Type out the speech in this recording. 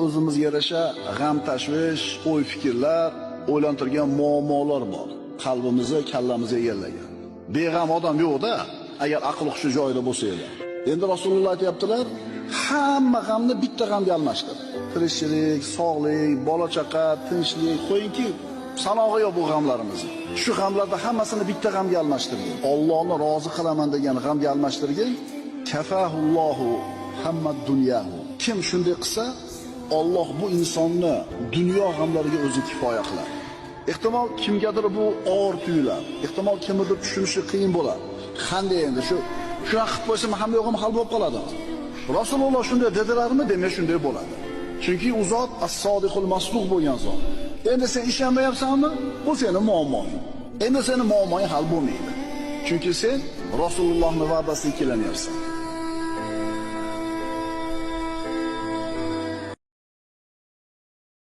O'zimizga yarasha g'am tashvish, o'y fikrlar, o'ylantirgan muammolar bor. Qalbimizni, kallamizni egallagan. Beg'am odam yo'q-da, agar aql hushi joyida bo'lsa edi. Endi Rasululloh aytayaptilar, hamma g'amni bitta g'amga almashtir. Tirikchilik, sog'lik, bola chaqa, tinchlik, qo'yingki, sanog'i yo'q bu g'amlarimizni. Shu g'amlarda hammasini bitta g'amga almashtirgin. Allohni rozi qilaman degan g'amga almashtirgin. Kafahullohu hamma dunyahu. Kim shunday qilsa, Alloh bu insonni dunyo g'amlariga o'zi kifoya qiladi. Ehtimol kimgadir bu og'ir tuyular. Ehtimol kimnidir tushunishi qiyin bo'ladi. Qanday endi shunaqa qilib qo'ysam ham yo'g'im hal bo'lib qoladi. Rasululloh shunday dedilarmi? Demak shunday bo'ladi. Chunki u zot as-sodiqul masduq bo'lgan zot. Endi sen ishonmayapsanmi? Bu sening muammoing. Endi sening muammoing hal bo'lmaydi. Chunki sen Rasulullohning va'dasiga kelanyapsan.